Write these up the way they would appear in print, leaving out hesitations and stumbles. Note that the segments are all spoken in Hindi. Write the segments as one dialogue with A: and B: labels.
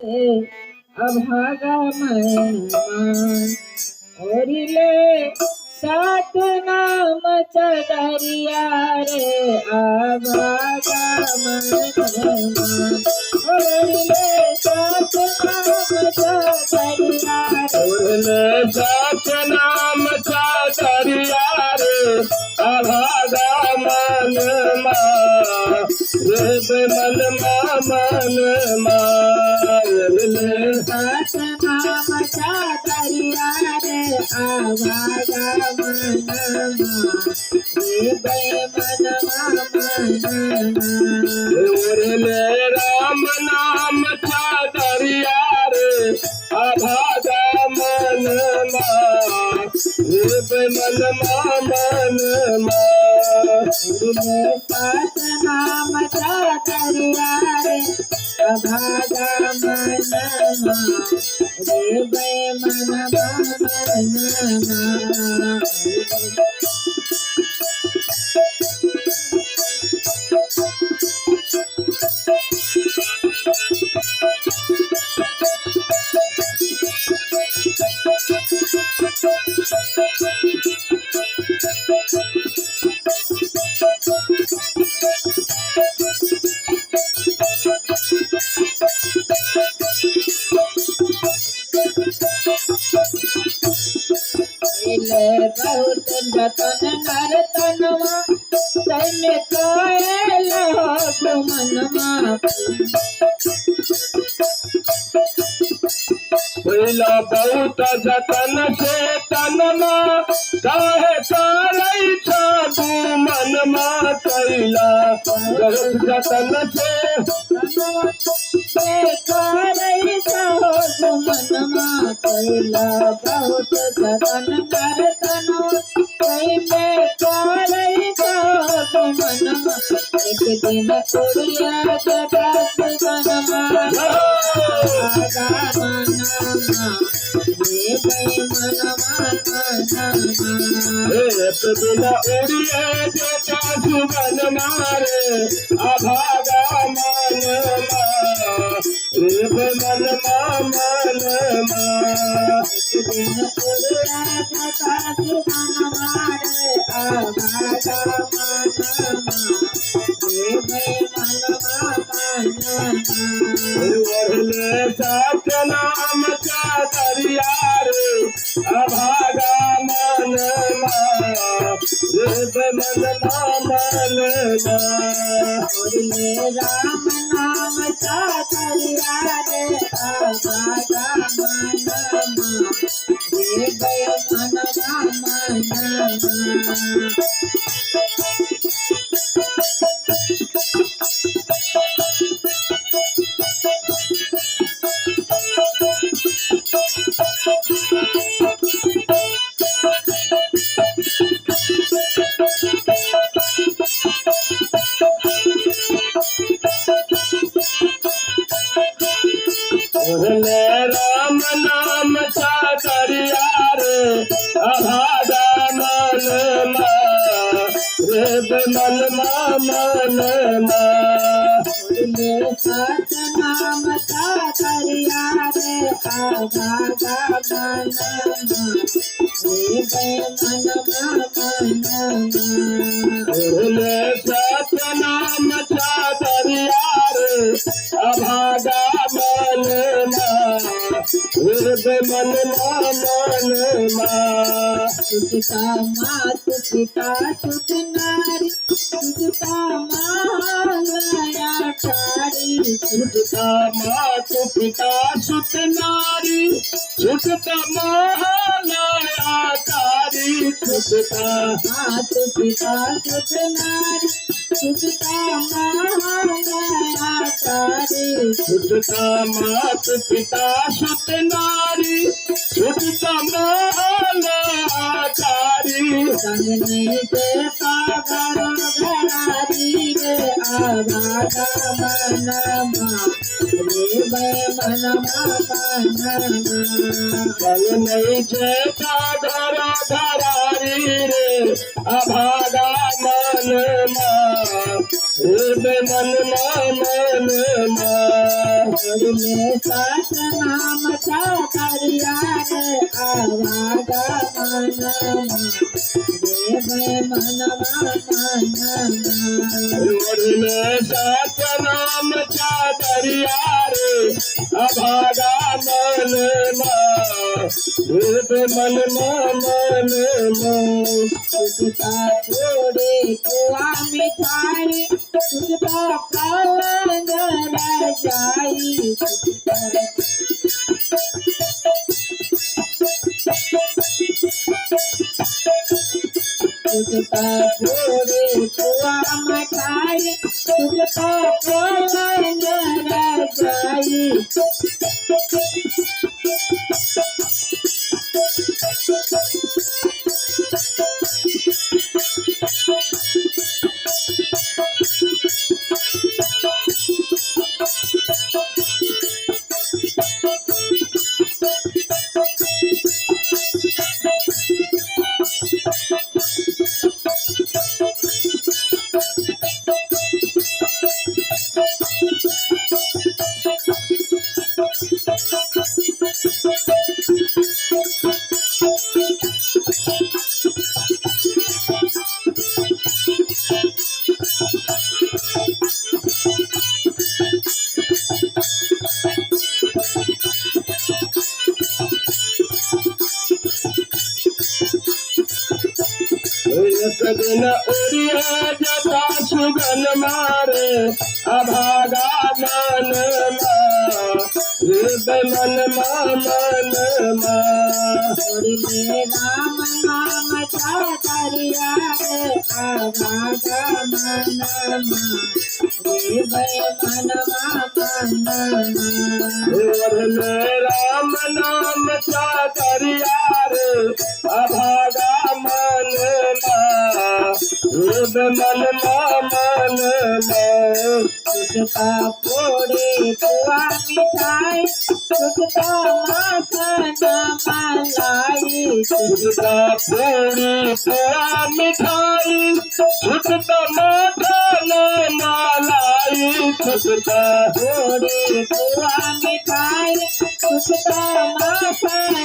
A: रे अभागा मन ओरिले सात नाम चदरिया रे अभागा मन ओरिले सात नाम चदरिया
B: ओरिले सात नाम चदरिया रे अभागा मन रे मन ओरिले
A: सात नाम चदरिया रे अभागा मन रे मन
B: ओरिले राम नाम चदरिया रे अभागा मन रे मन
A: सात नाम चदरिया रे अभागा मन रे मन बहुत जतन नरतनवा तैने कोयल मनवा
B: पहिला बहुत जतन से तनमा काहे करई छू मनमा कैला बहुत जतन से
A: करई छू मनमा कैला बहुत जतन नरतनवा तैने करई छू मनमा एक दिन उड़िया जगत मनमा
B: एक बिना उड़िए देता सुगन मारे अभागा मन रे मन
A: दिन उड़िया जगत सुगन मारे अभागा
B: ओरिले सात नाम चदरिया रे अभागा मन रे मन
A: ओरिले राम नाम चदरिया रे अभागा मन रे मन
B: ओरिले राम नाम चदरिया रे अभागा मन रे मन
A: ओरिले सात नाम चदरिया रे अभागा मन रे मन
B: ओरिले सात नाम चदरिया रे अभागा मन रे मन
A: सुखता मात पिता सुख नारी सुखता माया चारी
B: सुखता मात पिता सुख नारी सुखता महालयाकारी सुखता
A: मात पिता सुख नारी सुखता महालया चारी
B: सुखता मात पिता सुख नारी सुखता महालयाकारी
A: संगने के सागर घरारी रे अभागा मन रे मन
B: नहीं जेता घर धरारी रे अभागा मन मन मन
A: में सात नाम चातरिया रे आवागा मनमा रे मनवा
B: में सात नाम चातरिया रे अभागा मनमा मन
A: तुझका थोड़े कुआ मिठाई तुझका पलंग रजाई तुझका थोड़े कुआ मिठाई तुझका पलंग रजाई
B: एक दिन उड़िया जटा सुगन मारे अभागा मन
A: में राम नाम चातरिया रे आवागा मनमा रे मनवा
B: में राम नाम चातरिया रे अभागा
A: तुझका फोड़े कुआ मिठाई तुझका माखन मलाई
B: तुझका पूरी पुआ मिठाई तुझका माखन मलाई तुझका
A: फोड़े कुआ मिठाई तुझका माखन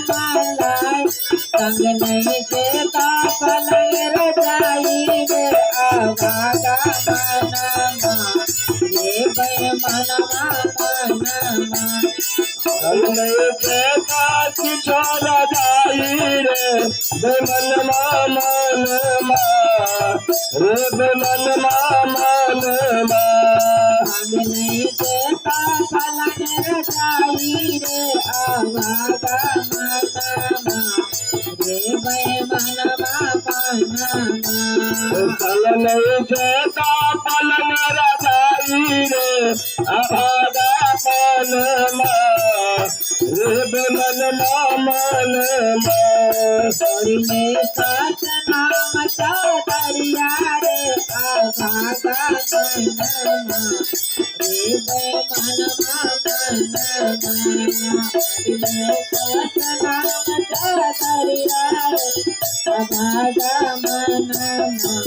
A: मलाई संग नहीं देता पलंग रजाई रे आवागा मनमा रे मनवा
B: छोड़ा जाई रे मनवा मनमा रे मनवा
A: संग नहीं देता पलंग रजाई रे आवागा मनमा रे मनवा
B: पलन जेता पलन रजाई रे अभागा मनमा रे मनवा
A: में सात नाम चातरिया रे आभागा मनमा रे मनवा में सात नाम चातरिया रे आभागा मनमा